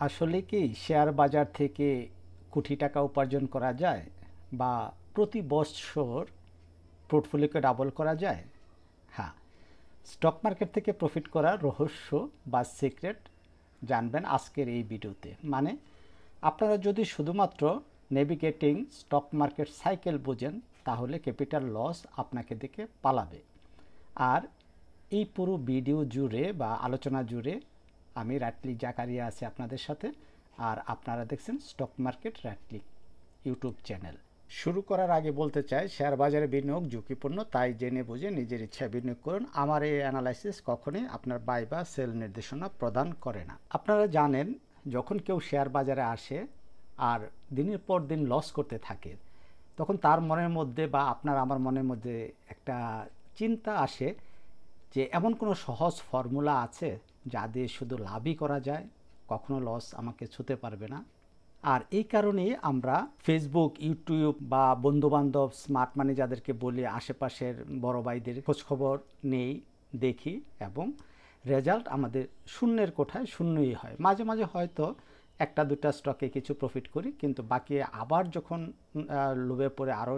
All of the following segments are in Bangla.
আসলে কি শেয়ার বাজার থেকে কোটি টাকা উপার্জন করা যায় বা প্রতি বছর পোর্টফোলিওকে ডাবল করা যায়? হ্যাঁ, স্টক মার্কেট থেকে প্রফিট করার রহস্য বা সিক্রেট জানবেন আজকের এই ভিডিওতে। মানে আপনারা যদি শুধুমাত্র নেভিগেটিং স্টক মার্কেট সাইকেল বোঝেন তাহলে ক্যাপিটাল লস আপনাকে দেখে পালাবে। আর এই পুরো ভিডিও জুড়ে বা আলোচনা জুড়ে আমি রাটলি জাকারিয়া আছি আপনাদের সাথে, আর আপনারা দেখছেন স্টক মার্কেট রাটলি ইউটিউব চ্যানেল। শুরু করার আগে বলতে চাই, শেয়ার বাজারে বিনিয়োগ ঝুঁকিপূর্ণ, তাই জেনে বুঝে নিজের ইচ্ছায় বিনিয়োগ করুন। আমার এই অ্যানালাইসিস কখনোই আপনার বাই বা সেল নির্দেশনা প্রদান করে না। আপনারা জানেন, যখন কেউ শেয়ার বাজারে আসে আর দিনের পর দিন লস করতে থাকে, তখন তার মনের মধ্যে বা আপনার আমার মনের মধ্যে একটা চিন্তা আসে যে এমন কোনো সহজ ফর্মুলা আছে যা দিয়ে শুধু লাভই করা যায়, কখনো লস আমাকে ছুঁতে পারবে না। আর এই কারণেই আমরা ফেসবুক, ইউটিউব বা বন্ধুবান্ধব, স্মার্ট মানি যাদেরকে বলি, আশেপাশের বড় ভাইদের খোঁজখবর নেই, দেখি, এবং রেজাল্ট আমাদের শূন্যের কোঠায় শূন্যই হয়। মাঝে মাঝে হয়তো একটা দুটা স্টকে কিছু প্রফিট করি, কিন্তু বাকি আবার যখন লোভে পড়ে আরও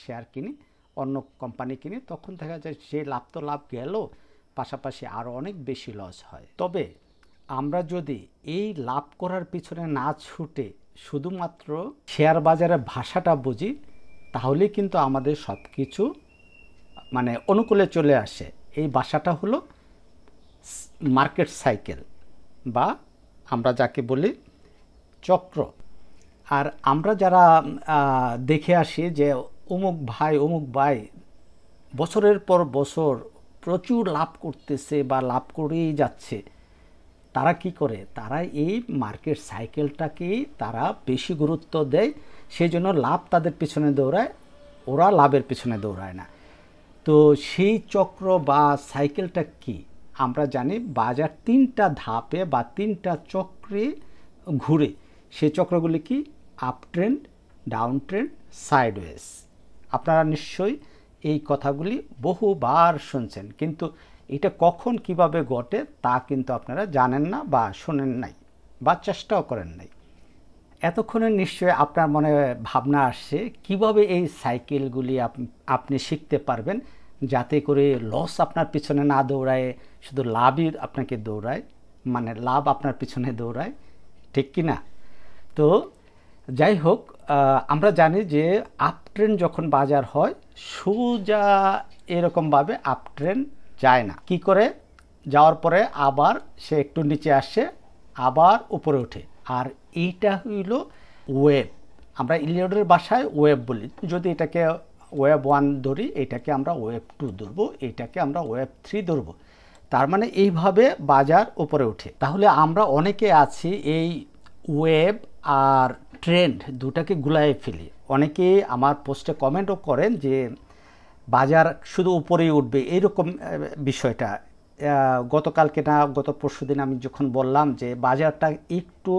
শেয়ার কিনি, অন্য কোম্পানি কিনি, তখন দেখা যায় সে লাভ তো লাভ গেল, পাশাপাশি আরও অনেক বেশি লস হয়। তবে আমরা যদি এই লাভ করার পিছনে না ছুটে শুধুমাত্র শেয়ার বাজারের ভাষাটা বুঝি, তাহলে কিন্তু আমাদের সব কিছু অনুকূলে চলে আসে। এই ভাষাটা হলো মার্কেট সাইকেল, বা আমরা যাকে বলি চক্র। আর আমরা যারা দেখে আসি যে অমুক ভাই বছরের পর বছর প্রচুর লাভ করতেছে বা লাভ করেই যাচ্ছে, তারা কি করে? তারা এই মার্কেট সাইকেলটাকেই তারা বেশি গুরুত্ব দেয়, সেই জন্য লাভ তাদের পিছনে দৌড়ায়, ওরা লাভের পিছনে দৌড়ায় না। তো সেই চক্র বা সাইকেলটা কি? আমরা জানি বাজার তিনটা ধাপে বা তিনটা চক্রে ঘুরে। সেই চক্রগুলি কি? Up trend, down trend, sideways. আপনারা নিশ্চয়ই এই কথাগুলি বহুবার শুনছেন, কিন্তু এটা কখন কিভাবে ঘটে তা কিন্তু আপনারা জানেন না বা শোনেন নাই বা চেষ্টাও করেন নাই। এতক্ষণে নিশ্চয়ই আপনার মনে ভাবনা আসছে কিভাবে এই সাইকেলগুলি আপনি শিখতে পারবেন, যাতে করে লস আপনার পিছনে না দৌড়ায়, শুধু লাভই আপনাকে দৌড়ায়, লাভ আপনার পিছনে দৌড়ায়, ঠিক কি না? তো যাই হোক, আমরা জানি যে আপ ট্রেন্ড যখন বাজার হয়, সোজা এরকমভাবে আপ ট্রেন্ড যায় না। কি করে? যাওয়ার পরে আবার সে একটু নিচে আসে, আবার উপরে ওঠে। আর এইটা হইল ওয়েভ। আমরা ইলিয়টের ভাষায় ওয়েভ বলি। যদি এটাকে ওয়েভ 1 ধরি, এটাকে আমরা ওয়েভ 2 ধরবো, এটাকে আমরা ওয়েভ 3 ধরবো। তার মানে এইভাবে বাজার উপরে ওঠে। তাহলে আমরা অনেকে আছি এই ওয়েভ আর ট্রেন্ড দুটাকে গুলায় ফেলি। অনেকে আমার পোস্টে কমেন্টও করেন যে বাজার শুধু উপরেই উঠবে, এইরকম বিষয়টা। গতকালকে না গত পরশু দিন আমি যখন বললাম যে বাজারটা একটু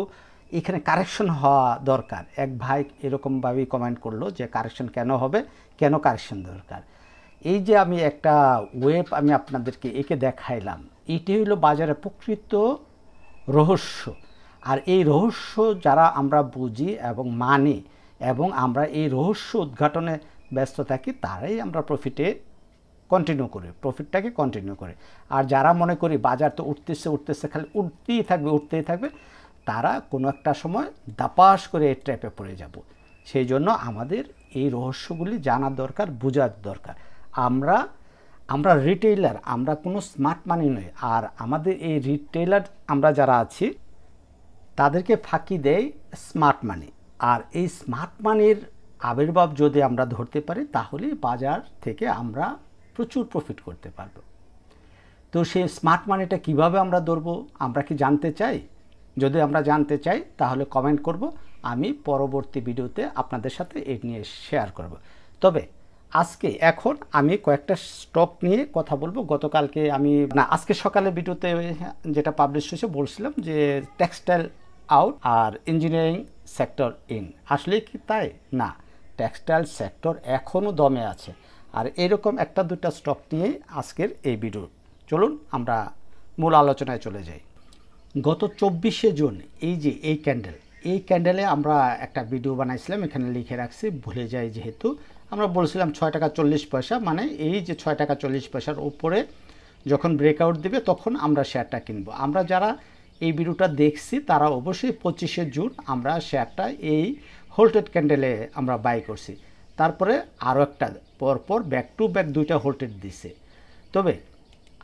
এখানে কারেকশন হওয়া দরকার, এক ভাই এরকমভাবেই কমেন্ট করলো যে কারেকশন কেন হবে, কেন কারেকশন দরকার। এই যে আমি একটা ওয়েভ আমি আপনাদেরকে একে দেখাইলাম, এটি হলো বাজারের প্রকৃত রহস্য। আর এই রহস্য যারা আমরা বুঝি এবং মানি এবং আমরা এই রহস্য উদ্ঘাটনে ব্যস্ত থাকি, তারাই আমরা প্রফিটটাকে কন্টিনিউ করি। আর যারা মনে করি বাজার তো উঠতেছে খালি উঠতেই থাকবে, তারা কোনো একটা সময় দাপাস করে এই ট্র্যাপে পড়ে যাব। সেই জন্য আমাদের এই রহস্যগুলি জানার দরকার, বোঝার দরকার। আমরা রিটেইলার, আমরা কোনো স্মার্ট মানি নই। আর আমাদের এই রিটেইলার আমরা যারা আছি, তাদেরকে ফাঁকি দেয় স্মার্ট মানি। আর এই স্মার্ট মানির আবির্ভাব যদি আমরা ধরতে পারি, তাহলে বাজার থেকে আমরা প্রচুর প্রফিট করতে পারবো। তো সেই স্মার্ট মানিটা কিভাবে আমরা ধরবো, আমরা কি জানতে চাই? যদি আমরা জানতে চাই তাহলে কমেন্ট করব, আমি পরবর্তী ভিডিওতে আপনাদের সাথে এই নিয়ে শেয়ার করব। তবে এখন আমি কয়েকটা স্টক নিয়ে কথা বলবো। গতকালকে আজকে সকালে ভিডিওতে যেটা পাবলিশ হয়েছে বলছিলাম যে টেক্সটাইল আউট আর ইঞ্জিনিয়ারিং সেক্টর ইন। আসলে কি তাই? না, টেক্সটাইল সেক্টর এখনও দমে আছে। আর এরকম একটা দুটা স্টক নিয়ে আজকের এই ভিডিও। চলুন আমরা মূল আলোচনায় চলে যাই। গত 24শে জুন এই যে এই ক্যান্ডেলে আমরা একটা ভিডিও বানাইছিলাম, এখানে লিখে রাখছি, ভুলে যাই যেহেতু। আমরা বলছিলাম 6 টাকা 40 পয়সা, মানে এই যে 6 টাকা 40 পয়সার উপরে যখন ব্রেকআউট দিবে তখন আমরা শেয়ারটা কিনবো। আমরা যারা এই ভিডিওটা দেখছি তারা অবশ্যই 25শে জুন আমরা শেয়ারটা এই হোল্টেড ক্যান্ডেলে আমরা বাই করছি। তারপরে আরও একটা পরপর ব্যাক টু ব্যাক দুইটা হোল্টেড দিছে। তবে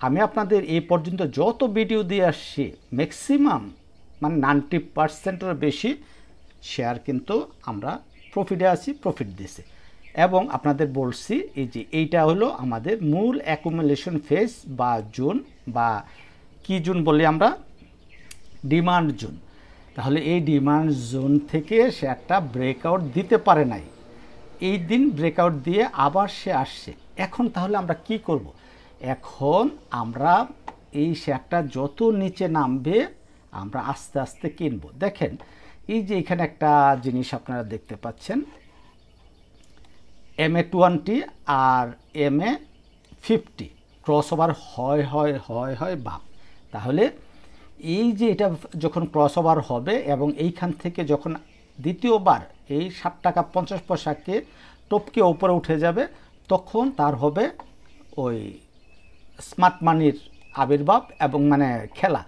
আমি আপনাদের এই পর্যন্ত যত ভিডিও দিয়ে আসছি ম্যাক্সিমাম মানে 90%-এর বেশি শেয়ার কিন্তু আমরা প্রফিটে আছি, প্রফিট দিছে। এবং আপনাদের বলছি এই যে এইটা হলো আমাদের মূল অ্যাকুমুলেশন ফেজ বা জোন, বা কি জোন বলি আমরা, ডিমান্ড জোন। তাহলে এই ডিমান্ড জোন থেকে শেয়ারটা ব্রেকআউট দিতে পারে নাই, এই দিন ব্রেকআউট দিয়ে আবার সে আসছে। এখন তাহলে আমরা কি করব? এখন আমরা এই শেয়ারটা যত নিচে নামবে আমরা আস্তে আস্তে কিনবো। দেখেন এই যে এখানে একটা জিনিস আপনারা দেখতে পাচ্ছেন, MA20 আর MA50 ক্রস ওভার হয় ভাব। তাহলে এই যে এটা যখন ক্রস ওভার হবে এবং এইখান থেকে যখন দ্বিতীয়বার এই 7 টাকা 50 পয়সাকে টপকে উপরে উঠে যাবে, তখন তার হবে ওই স্মার্ট মানির আবির্ভাব এবং মানে খেলা।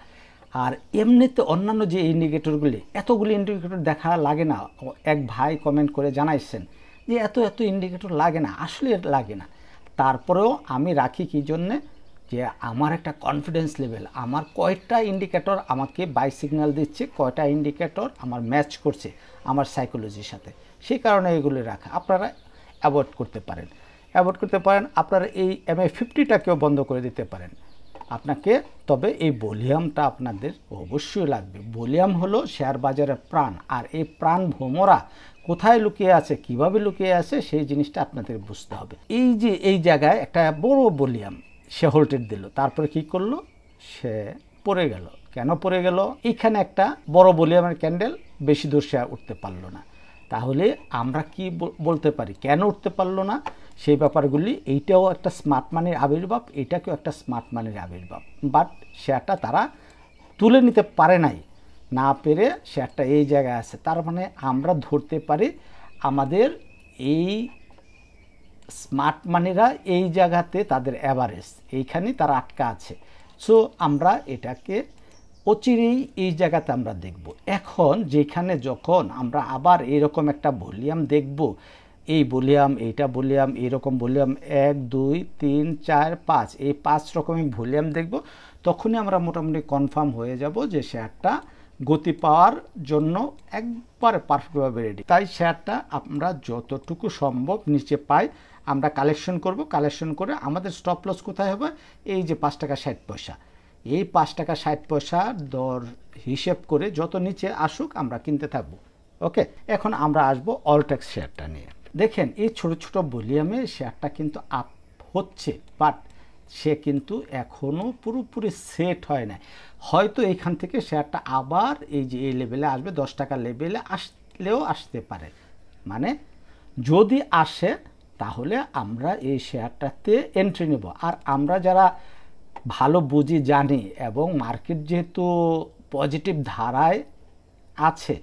আর এমনিতে অন্যান্য যে ইন্ডিকেটরগুলি, এতগুলি ইন্ডিকেটর দেখা লাগে না। এক ভাই কমেন্ট করে জানাইছেন যে এত ইন্ডিকেটর লাগে না, আসলে লাগে না। তারপরেও আমি রাখি কী জন্যে, যে আমার একটা কনফিডেন্স লেভেল, আমার কয়টা ইন্ডিকেটর আমাকে বাই সিগন্যাল দিচ্ছে, কয়টা ইন্ডিকেটর আমার ম্যাচ করছে আমার সাইকোলজির সাথে, সেই কারণে এগুলি রাখা। আপনারা অ্যাভয়েড করতে পারেন, আপনারা এই MA50টাকেও বন্ধ করে দিতে পারেন আপনাকে। তবে এই ভলিউমটা আপনাদের অবশ্যই লাগবে। ভলিউম হলো শেয়ার বাজারের প্রাণ, আর এই প্রাণ ভ্রমরা কোথায় লুকিয়ে আছে, কিভাবে লুকিয়ে আছে, সেই জিনিসটা আপনাদের বুঝতে হবে। এই যে এই জায়গায় একটা বড় ভলিউম সে হোল্টেড দিল, তারপরে কি করলো, সে পড়ে গেল। কেন পড়ে গেল? এখানে একটা বড় ভলিউমের ক্যান্ডেল, বেশি দূর সে উঠতে পারলো না। তাহলে আমরা কি বলতে পারি কেন উঠতে পারলো না, সেই ব্যাপারগুলি। এইটাও একটা স্মার্ট মানির আবির্ভাব, এটাকেও একটা স্মার্ট মানির আবির্ভাব। বাট শেয়ারটা তারা তুলে নিতে পারে নাই, না পেরে শেয়ারটা এই জায়গায় আছে। তার মানে আমরা ধরতে পারি আমাদের এই স্মার্ট মানিরা এই জায়গাতে তাদের অ্যাভারেজ, এইখানেই তারা আটকা আছে। সো আমরা এটাকে অচিরেই এই জায়গাতে আমরা দেখব। এখন যেখানে যখন আমরা আবার এরকম একটা ভলিউম দেখব, এই ভলিউম, এইটা ভলিউম, এইরকম ভলিউম 1 2 3 4 5, এই 5 রকমের ভলিউম দেখব, তখনই আমরা মোটামুটি কনফার্ম হয়ে যাব যে শেয়ারটা গতি পাওয়ার জন্য একবারে পারফেক্টভাবে রেডি। তাই শেয়ারটা আমরা যতটুকু সম্ভব নিচে পাই আমরা কালেকশন করব। কালেকশন করে আমাদের স্টপ লস কোথায় হবে, এই যে 5 টাকা 60 পয়সা, এই 5 টাকা 60 পয়সা দর হিসেব করে যত নিচে আসুক আমরা কিনতে থাকব। ওকে, এখন আমরা আসবো অলটেক্স শেয়ারটা নিয়ে। দেখেন এই ছোট ছোট ভলিউমে শেয়ারটা কিন্তু আপ হচ্ছে, বাট সে কিন্তু এখনও পুরোপুরি সেট হয় না। হয়তো এইখান থেকে শেয়ারটা আবার এই যে এই লেভেলে আসবে, 10 টাকা লেভেলে আসলেও আসতে পারে। মানে যদি আসে তাহলে আমরা এই শেয়ারটাতে এন্ট্রি নেব। আর আমরা যারা ভালো বুঝি জানি এবং মার্কেট যেহেতু পজিটিভ ধারায় আছে,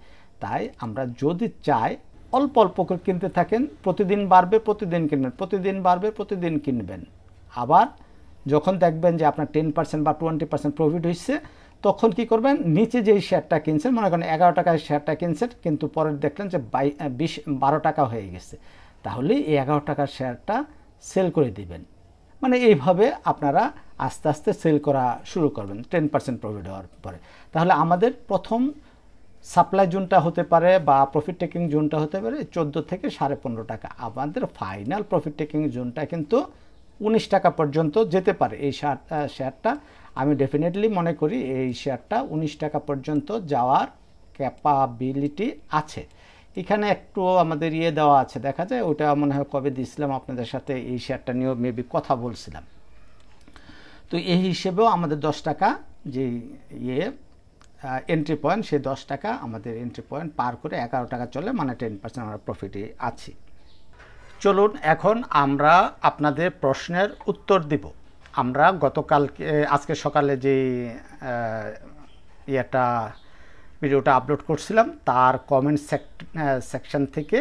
তাই আমরা যদি চাই অল্প অল্প করে কিনতে থাকেন, প্রতিদিন বাড়বে প্রতিদিন কিনবেন, প্রতিদিন বাড়বে প্রতিদিন কিনবেন। আবার যখন দেখবেন যে আপনার 10% বা 20% প্রফিট হচ্ছে, তখন কি করবেন, নিচে যেই শেয়ারটা কিনছেন, মনে করেন 11 টাকায় শেয়ারটা কিনছেন, কিন্তু পরে দেখলেন যে 12 টাকা হয়ে গেছে, তাহলে এই 11 টাকার শেয়ারটা সেল করে দিবেন। মানে এইভাবে আপনারা আস্তে আস্তে সেল করা শুরু করবেন 10% প্রফিট হওয়ার পরে। তাহলে আমাদের প্রথম সাপ্লাই জোনটা হতে পারে বা প্রফিট টেকিং জোনটা হতে পারে 14 থেকে 15.5 টাকা। আমাদের ফাইনাল প্রফিট টেকিং জোনটা কিন্তু 19 টাকা পর্যন্ত যেতে পারে। এই শেয়ারটা আমি ডেফিনেটলি মনে করি এই শেয়ারটা 19 টাকা পর্যন্ত যাওয়ার ক্যাপাবিলিটি আছে। এখানে একটু আমাদের দেওয়া আছে, দেখা যায়, ওটা মনে হয় কবে দিয়েছিলাম আপনাদের সাথে, এই শেয়ারটা নিয়েও মেবি কথা বলছিলাম। তো এই হিসেবেও আমাদের 10 টাকা যে এন্ট্রি পয়েন্ট, সেই 10 টাকা আমাদের এন্ট্রি পয়েন্ট পার করে 11 টাকা চলে, মানে 10% আমরা প্রফিটে আছি। চলুন এখন আমরা আপনাদের প্রশ্নের উত্তর দিব। আমরা গতকালকে, আজকে সকালে যে এটা ভিডিওটা আপলোড করছিলাম, তার কমেন্ট সেকশন থেকে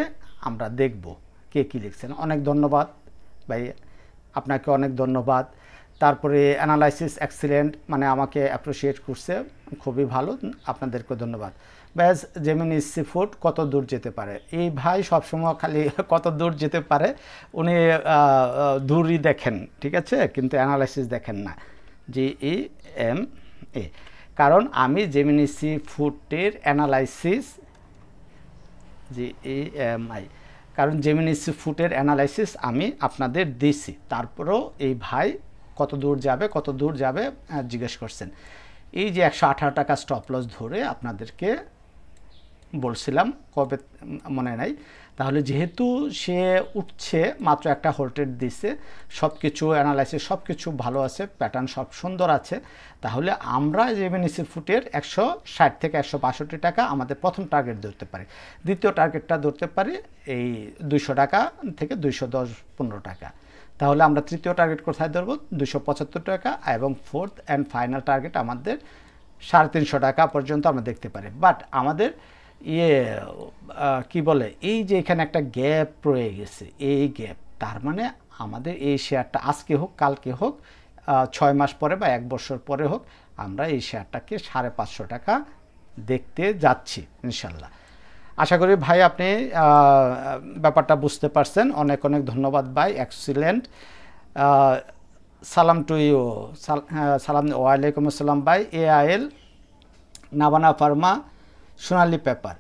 আমরা দেখব কে কী লিখছেন। অনেক ধন্যবাদ ভাই, আপনাকে অনেক ধন্যবাদ। তারপরে অ্যানালাইসিস এক্সিলেন্ট, মানে আমাকে অ্যাপ্রিসিয়েট করছে, খুবই ভালো, আপনাদেরকে ধন্যবাদ। ব্যাস জেমিনি সি ফুড কত দূর যেতে পারে, এই ভাই সবসময় খালি কত দূর যেতে পারে, উনি দূরই দেখেন, ঠিক আছে, কিন্তু অ্যানালাইসিস দেখেন না। GEMA, কারণ আমি জেমিনি সি ফুডের অ্যানালাইসিস GEMI, কারণ জেমিনি সি ফুডের অ্যানালাইসিস আমি আপনাদের দিছি, তারপরেও এই ভাই কত দূর যাবে জিজ্ঞেস করছেন। এই যে 118 টাকা স্টপ লস ধরে আপনাদেরকে বলছিলাম, কবে মনে নাই, তাহলে যেহেতু সে উঠছে, মাত্র একটা হোল্টেড দিছে, সব কিছু অ্যানালাইসিস সব কিছু ভালো আছে, প্যাটার্ন সব সুন্দর আছে, তাহলে আমরা জেমিনি সি ফুডের 160 থেকে 162 টাকা আমাদের প্রথম টার্গেট ধরতে পারি। দ্বিতীয় টার্গেটটা ধরতে পারি এই 200 টাকা থেকে 210-15 টাকা। তাহলে আমরা তৃতীয় টার্গেট কোথায় ধরবো? 275 টাকা, এবং ফোর্থ অ্যান্ড ফাইনাল টার্গেট আমাদের 350 টাকা পর্যন্ত আমরা দেখতে পারি। বাট আমাদের কি বলে, এই যে এখানে একটা গ্যাপ রয়ে গেছে, এই গ্যাপ, তার মানে আমাদের এই শেয়ারটা আজকে হোক কালকে হোক 6 মাস পরে বা 1 বছর পরে হোক, আমরা এই শেয়ারটাকে 550 টাকা দেখতে যাচ্ছি ইনশাল্লাহ। আশা করি ভাই আপনি ব্যাপারটা বুঝতে পারছেন। অনেক অনেক ধন্যবাদ ভাই, এক্সিলেন্ট। সালাম টু ইউ, সালাম, ওয়ালাইকুম আসসালাম ভাই। AIL, নাভানা ফার্মা, সোনালী পেপার,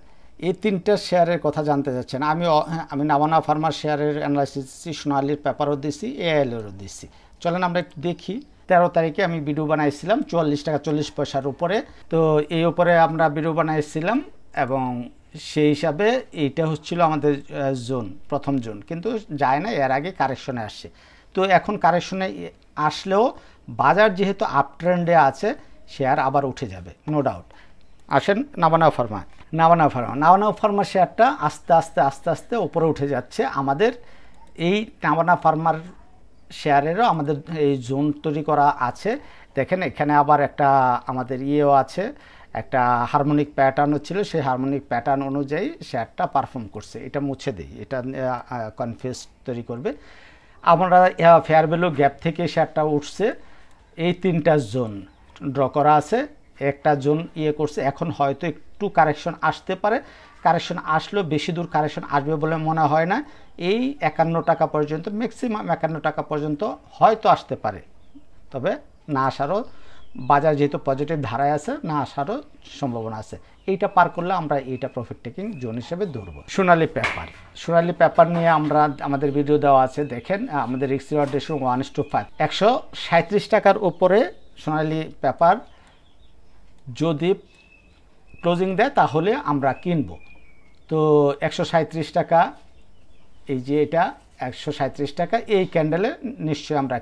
এই তিনটা শেয়ারের কথা জানতে চাচ্ছেন। আমি নাভানা ফার্মার শেয়ারের অ্যানালাইসিস দিচ্ছি, সোনালীর পেপারও দিছি, AIL-এরও দিছি। চলেন আমরা একটু দেখি। 13 তারিখে আমি ভিডিও বানাইছিলাম 44 টাকা 40 পয়সার উপরে, তো এই উপরে আমরা ভিডিও বানাইছিলাম, এবং সেই হিসাবে এইটা হচ্ছিল আমাদের জোন, প্রথম জোন, কিন্তু যায় না, এর আগে কারেকশনে আসছে। তো এখন কারেকশনে আসলেও বাজার যেহেতু আপ ট্রেন্ডে আছে, শেয়ার আবার উঠে যাবে, নো ডাউট। আসেন নাভানা ফার্মা শেয়ারটা আস্তে আস্তে উপরে উঠে যাচ্ছে। আমাদের এই নাভানা ফার্মার শেয়ারেরও আমাদের এই জোন তৈরি করা আছে। দেখেন এখানে আবার একটা আমাদের আছে, একটা হারমোনিক প্যাটার্নও ছিল, সেই হারমোনিক প্যাটার্ন অনুযায়ী শেয়ারটা পারফর্ম করছে। এটা মুছে দিই, এটা কনফিউজ তৈরি করবে। আমরা ফেয়ার ভ্যালু গ্যাপ থেকে শেয়ারটা উঠছে, এই 3টা জোন ড্র করা আছে, একটা জোন করছে। এখন হয়তো একটু কারেকশন আসতে পারে, কারেকশন আসলেও বেশি দূর কারেকশন আসবে বলে মনে হয় না। এই 51 টাকা পর্যন্ত, ম্যাক্সিমাম 51 টাকা পর্যন্ত হয়তো আসতে পারে, তবে না আসারও, বাজার যেহেতু পজিটিভ ধারায় আছে, না আসারও সম্ভাবনা আছে। এইটা পার করলে আমরা এইটা প্রফিট টেকিং জোন হিসেবে ধরবো। সোনালী পেপার নিয়ে আমাদের ভিডিও দেওয়া আছে, দেখেন আমাদের রিস্ক রিওয়ার্ড রেশিও 1:5। 137 টাকার উপরে সোনালী পেপার যদি ক্লোজিং দেয় তাহলে আমরা কিনব। তো 137 টাকা, এই যে এটা 137 টাকা, এই ক্যান্ডেলে নিশ্চয়ই আমরা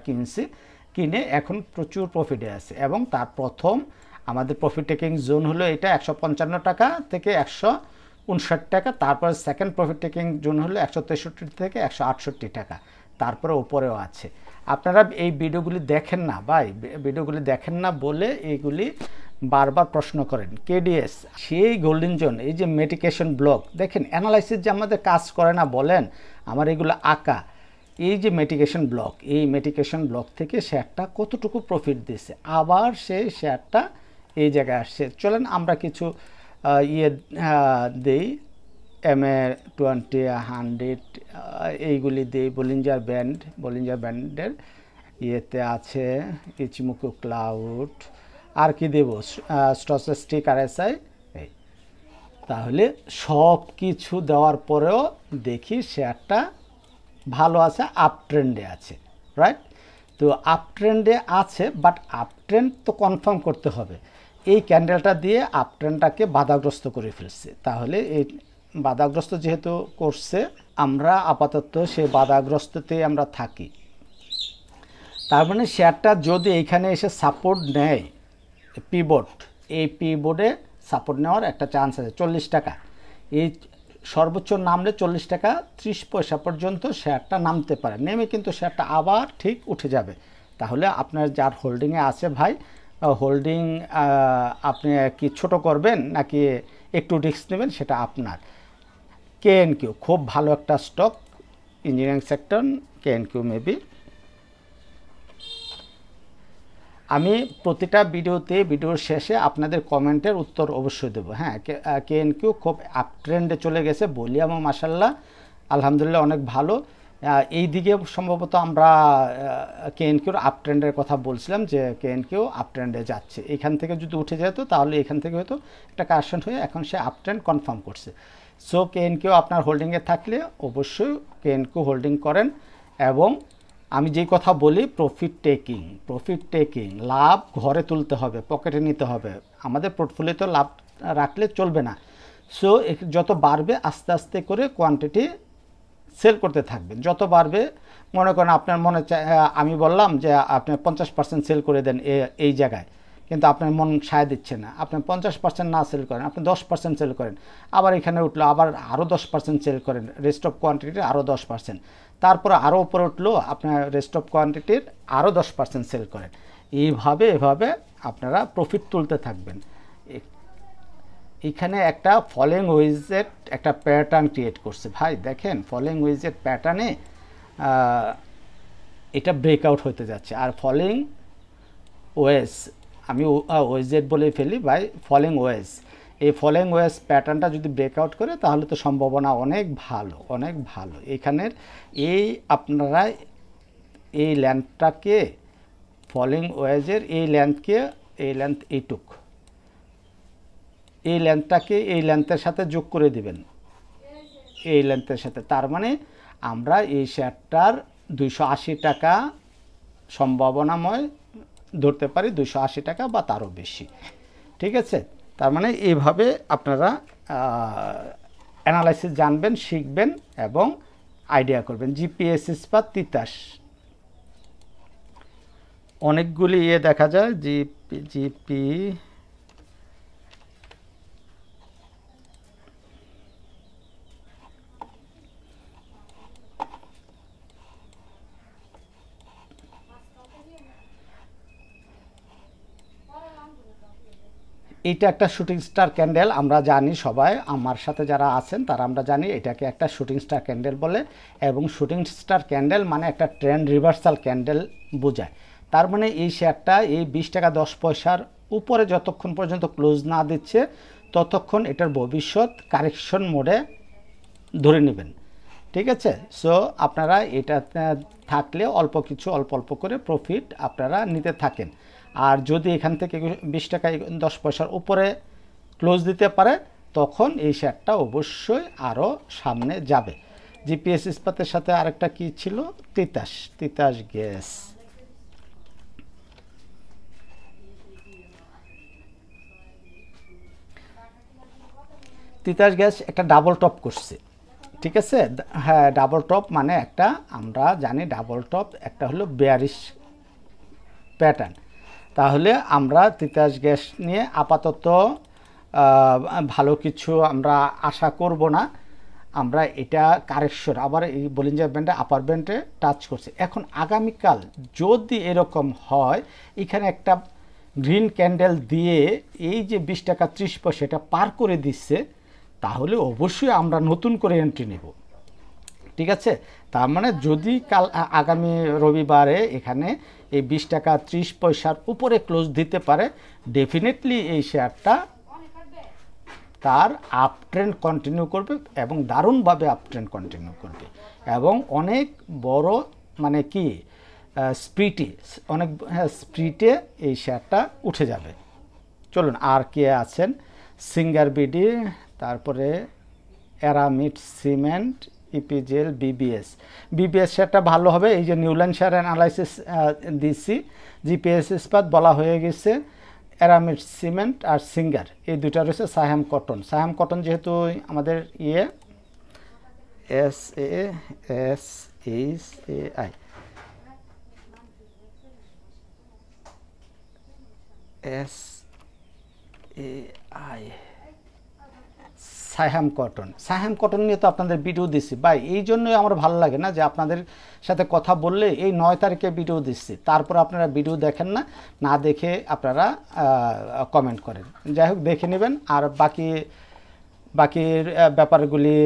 কিনে এখন প্রচুর প্রফিটে আছে, এবং তার প্রথম আমাদের প্রফিট টেকিং জোন হলো এটা 155 টাকা থেকে 159 টাকা। তারপরে সেকেন্ড প্রফিট টেকিং জোন হলো 163 থেকে 168 টাকা, তারপরে উপরেও আছে। আপনারা এই ভিডিওগুলি দেখেন না ভাই, ভিডিওগুলি দেখেন না বলে এইগুলি বারবার প্রশ্ন করেন। KDS, সেই গোল্ডেন জোন, এই যে মেডিকেশন ব্লক, দেখেন অ্যানালাইসিস যে আমাদের কাজ করে না বলেন, আমার এগুলো আঁকা, এই যে মেডিকেশন ব্লক, এই মেডিকেশন ব্লক থেকে শেয়ারটা কতটুকু প্রফিট দিয়েছে, আবার সেই শেয়ারটা এই জায়গায় আসছে। চলেন আমরা কিছু দেই, MA20, 100, এইগুলি দিই। বলিঞ্জার ব্যান্ডের আছে, ইচিমুকু ক্লাউড, আর কি দেব, স্ট্যাটিস্টিক RSI। তাহলে সব কিছু দেওয়ার পরেও দেখি শেয়ারটা ভালো আছে, আপ ট্রেন্ডে আছে, রাইট? তো আপ ট্রেন্ডে আছে, বাট আপ ট্রেন্ড তো কনফার্ম করতে হবে। এই ক্যান্ডেলটা দিয়ে আপ ট্রেন্ডটাকে বাধাগ্রস্ত করে ফেলছে, তাহলে এই বাধাগ্রস্ত যেহেতু করছে, আমরা আপাতত সেই বাধাগ্রস্ততে আমরা থাকি। তার মানে শেয়ারটা যদি এইখানে এসে সাপোর্ট নেয়, এই পিভটে সাপোর্ট নেওয়ার একটা চান্স আছে। 40 টাকা, এই সর্বোচ্চ নামলে 40 টাকা 30 পয়সা পর্যন্ত শেয়ারটা নামতে পারে, নেমে কিন্তু শেয়ারটা আবার ঠিক উঠে যাবে। তাহলে আপনার যার হোল্ডিংয়ে আছে ভাই, হোল্ডিং আপনি কি ছোট করবেন নাকি একটু রিস্ক নেবেন সেটা আপনার। KNQ খুব ভালো একটা stock, engineering sector, KNQ maybe. আমি প্রতিটা ভিডিওর শেষে আপনাদের কমেন্টের উত্তর অবশ্যই দেবো। হ্যাঁ, KNQ খুব আপ ট্রেন্ডে চলে গেছে, ভলিউমও মাশাল্লাহ আলহামদুলিল্লাহ অনেক ভালো। এই দিকে সম্ভবত আমরা KNQর আপ ট্রেন্ডের কথা বলছিলাম যে KNQ আপ ট্রেন্ডে যাচ্ছে। এখান থেকে যদি উঠে যেত তাহলে এখান থেকে হয়তো একটা কারেকশন হয়ে এখন সে আপ ট্রেন্ড কনফার্ম করছে। সো KNQ আপনার হোল্ডিংয়ে থাকলে অবশ্যই KNQ হোল্ডিং করেন। এবং আমি যেই কথা বলি, প্রফিট টেকিং, লাভ ঘরে তুলতে হবে, পকেটে নিতে হবে। আমাদের পোর্টফোলিওতে লাভ রাখলে চলবে না। সো যত বাড়বে আস্তে আস্তে করে কোয়ান্টিটি সেল করতে থাকবেন। যত বাড়বে, মনে করেন আপনার মনে চায়, আমি বললাম যে আপনি 50% সেল করে দেন এই জায়গায়, কিন্তু আপনার মন সায় দিচ্ছে না, আপনি 50% না সেল করেন, আপনি 10% সেল করেন, আবার এখানে উঠলো আবার আরও 10% সেল করেন, রেস্ট অফ কোয়ান্টিটির আরও 10%, তারপরে আরও উপরে উঠলো, আপনার রেস্ট অফ কোয়ান্টিটির আরও 10% সেল করেন। এভাবে আপনারা প্রফিট তুলতে থাকবেন। এখানে একটা ফলোইং ওয়েজের একটা প্যাটার্ন ক্রিয়েট করছে ভাই, দেখেন ফলোইং ওয়েজের প্যাটার্নে এটা ব্রেকআউট হতে যাচ্ছে। আর ফলোইং ওয়েজ, আমি ওয়েজেড বলে ফেলি ভাই, ফলোইং ওয়েজ, এই ফলোইং ওয়েজ প্যাটার্নটা যদি ব্রেকআউট করে তাহলে তো সম্ভাবনা অনেক ভালো। এখানের এই আপনারা এই ল্যান্থটাকে, ফলোইং ওয়েজের এই লেন্থ এইটুক, এই লেন্থটাকে এই লেন্থের সাথে যোগ করে দিবেন, এই লেন্থের সাথে। তার মানে আমরা এই শেয়ারটার 280 টাকা সম্ভাবনাময় ধরতে পারি, 280 টাকা বা তারও বেশি। ঠিক আছে, তার মানে এইভাবে আপনারা অ্যানালাইসিস জানবেন, শিখবেন এবং আইডিয়া করবেন। জিপিএস ইস্পাত তিতাস, অনেকগুলি দেখা যায়। জিপি এটা একটা শুটিং স্টার ক্যান্ডেল, আমরা জানি সবাই, আমার সাথে যারা আছেন তারা আমরা জানি এটাকে একটা শুটিং স্টার ক্যান্ডেল বলে। এবং শুটিং স্টার ক্যান্ডেল মানে একটা ট্রেন্ড রিভার্সাল ক্যান্ডেল বোঝায়। তার মানে এই শেয়ারটা এই 20 টাকা 10 পয়সার উপরে যতক্ষণ পর্যন্ত ক্লোজ না দিচ্ছে ততক্ষণ এটার ভবিষ্যৎ কারেকশন মোডে ধরে নেবেন। ঠিক আছে, সো আপনারা এটা থাকলে অল্প করে প্রফিট আপনারা নিতে থাকেন। আর যদি এখান থেকে 20 টাকা 10 পয়সার উপরে ক্লোজ দিতে পারে তখন এই শেয়ারটা অবশ্যই আরও সামনে যাবে। জিপিএস ইস্পাতের সাথে আরেকটা কি ছিল, তিতাস গ্যাস। তিতাস গ্যাস একটা ডাবল টপ করছে। ঠিক আছে, হ্যাঁ ডাবল টপ মানে একটা, আমরা জানি ডাবল টপ একটা হলো বেয়ারিশ প্যাটার্ন। তাহলে আমরা তিতাস গ্যাস নিয়ে আপাতত ভালো কিছু আমরা আশা করব না। আমরা এটা কারেকশন, আবার এই বলিঞ্জার ব্যান্ডে আপার ব্যান্ডে টাচ করছে। এখন আগামীকাল যদি এরকম হয়, এখানে একটা গ্রিন ক্যান্ডেল দিয়ে এই যে 20 টাকা 30 পয়সা এটা পার করে দিচ্ছে, তাহলে অবশ্যই আমরা নতুন করে এন্ট্রি নেব। ঠিক আছে, তার মানে যদি আগামী রবিবারে এখানে এই 20 টাকা 30 পয়সার উপরে ক্লোজ দিতে পারে, ডেফিনেটলি এই শেয়ারটা তার আপ ট্রেন্ড কন্টিনিউ করবে এবং দারুণভাবে আপ ট্রেন্ড কন্টিনিউ করবে এবং অনেক বড় মানে কি স্প্রিটে এই শেয়ারটা উঠে যাবে। চলুন আর কে আছেন, সিঙ্গার বিডি, তারপরে অ্যারামিড সিমেন্ট, ইপিজেল, বিবিএস শেয়ারটা ভালো হবে। এই যে নিউল্যান্ড শেয়ার অ্যানালাইসিস দিচ্ছি, জিপিএস ইস্পাত বলা হয়ে গেছে, অ্যারামিড সিমেন্ট আর সিঙ্গার এই দুইটা রয়েছে। সায়াম কটন যেহেতু আমাদের সাইহাম কটন নিয়ে তো আপনাদের ভিডিও দিচ্ছি ভাই, এই জন্যই আমার ভালো লাগে না যে আপনাদের সাথে কথা বললে এই 9 তারিখে ভিডিও দিচ্ছি, তারপর আপনারা ভিডিও দেখেন না, না দেখে আপনারা কমেন্ট করেন। যাই হোক, দেখে নেবেন। আর বাকির ব্যাপারগুলি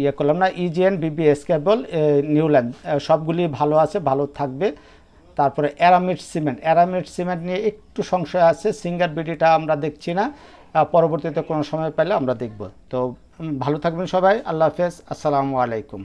ইয়ে করলাম না। ইজিএন, বিবিএস কেবল, নিউল্যান্ড সবগুলি ভালো আছে, ভালো থাকবে। তারপরে অ্যারামিড সিমেন্ট নিয়ে একটু সংশয় আছে। সিঙ্গার বিডিটা আমরা দেখছি না, পরবর্তীতে কোনো সময় পেলে আমরা দেখব। তো ভালো থাকবেন সবাই। আল্লাহ হাফেজ, আসসালামু আলাইকুম।